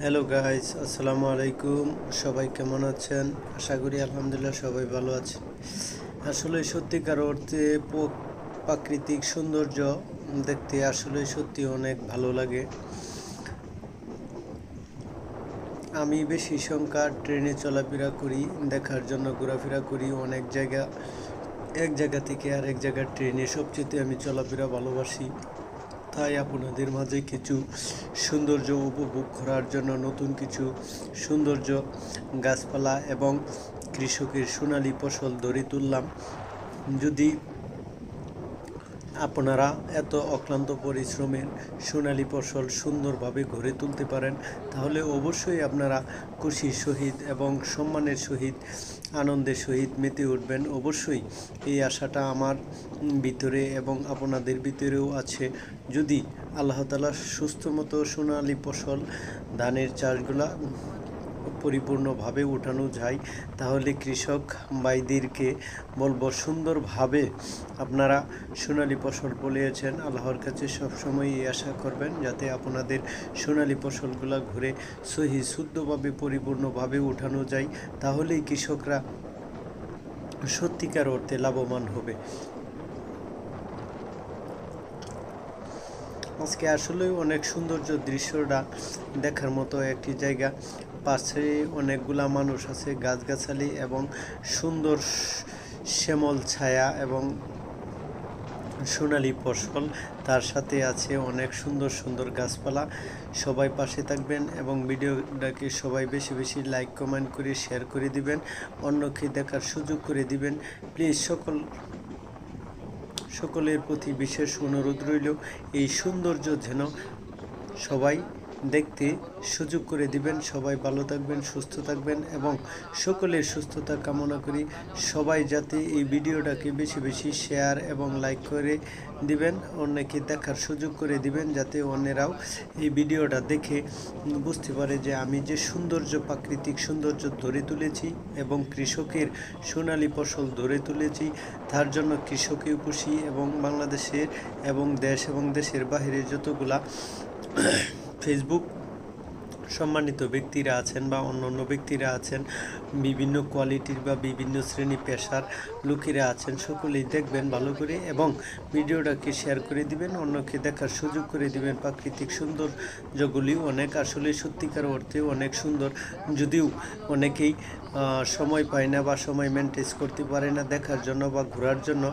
Hello guys, আসসালামু আলাইকুম। সবাই কেমন আছেন? আশা করি আলহামদুলিল্লাহ সবাই ভালো আছে। আসলে সত্যিকার অর্থে প্রাকৃতিক সৌন্দর্য দেখতে আসলে সত্যি অনেক ভালো লাগে। আমি বেশি সংখ্যা ট্রেনে চলাফেরা করি, দেখার জন্য ঘোরাফেরা করি অনেক জায়গা। এক জায়গা থেকে আরেক জায়গা ট্রেনে সবচেয়ে আমি চলাফেরা ভালোবাসি। তাই আপনাদের মাঝে কিছু সৌন্দর্য উপভোগ করার জন্য নতুন কিছু সৌন্দর্য গাছপালা এবং কৃষকের সোনালী ফসল ধরে তুললাম। যদি আপনারা এত অক্লান্ত পরিশ্রমের সোনালী ফসল সুন্দরভাবে গড়ে তুলতে পারেন, তাহলে অবশ্যই আপনারা খুশির সহিত এবং সম্মানের সহিত আনন্দের সহিত মেতে উঠবেন। অবশ্যই এই আশাটা আমার ভিতরে এবং আপনাদের ভিতরেও আছে। যদি আল্লাহ তাআলা সুস্থ মতো সোনালী ফসল ধানের চাষগুলা পরিপূর্ণভাবে উঠানো যায়, তাহলে কৃষক ভাইদেরকে বলবো সুন্দরভাবে আপনারা সোনালী ফসল ফলিয়েছেন। আল্লাহর কাছে সবসময় এই আশা করবেন যাতে আপনাদের সোনালী ফসলগুলো ঘুরে সহি শুদ্ধভাবে পরিপূর্ণভাবে উঠানো যায়, তাহলেই কৃষকরা সত্যিকার অর্থে লাভবান হবে। আজকে আসলে অনেক সৌন্দর্য দৃশ্যটা দেখার মতো একটি জায়গা। পাশে অনেকগুলা মানুষ আছে, গাছগাছালি এবং সুন্দর শ্যামল ছায়া এবং সোনালী ফসল, তার সাথে আছে অনেক সুন্দর সুন্দর গাছপালা। সবাই পাশে থাকবেন এবং ভিডিওটাকে সবাই বেশি বেশি লাইক কমেন্ট করে শেয়ার করে দিবেন, অন্যকে দেখার সুযোগ করে দিবেন। প্লিজ সকলের প্রতি বিশেষ অনুরোধ রইল, এই সৌন্দর্য যেন সবাই দেখতে সুযোগ করে দিবেন। সবাই ভালো থাকবেন, সুস্থ থাকবেন এবং সকলের সুস্থতা কামনা করি। সবাই যাতে এই ভিডিওটাকে বেশি বেশি শেয়ার এবং লাইক করে দিবেন, অন্যকে দেখার সুযোগ করে দিবেন, যাতে অন্যরাও এই ভিডিওটা দেখে বুঝতে পারে যে আমি যে সৌন্দর্য, প্রাকৃতিক সৌন্দর্য ধরে তুলেছি এবং কৃষকের সোনালী ফসল ধরে তুলেছি, তার জন্য কৃষকেও খুশি এবং বাংলাদেশের এবং দেশ এবং দেশের বাইরে যতগুলা ফেসবুক সম্মানিত ব্যক্তিরা আছেন বা অন্য ব্যক্তিরা আছেন, বিভিন্ন কোয়ালিটির বা বিভিন্ন শ্রেণী পেশার লোকেরা আছেন, সকলেই দেখবেন ভালো করে এবং ভিডিওটাকে শেয়ার করে দিবেন, অন্যকে দেখার সুযোগ করে দিবেন। প্রাকৃতিক সৌন্দর্যগুলি অনেক আসলে সত্যিকার অর্থে অনেক সুন্দর, যদিও অনেকেই সময় পায় না বা সময় মেনটেন করতে পারে না দেখার জন্য বা ঘোরার জন্য।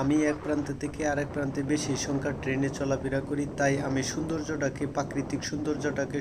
আমি এক প্রান্ত থেকে আরেক প্রান্তে বেশি সংখ্যার ট্রেনে চলাফেরা করি, তাই আমি সৌন্দর্যটাকে, প্রাকৃতিক সৌন্দর্যটাকে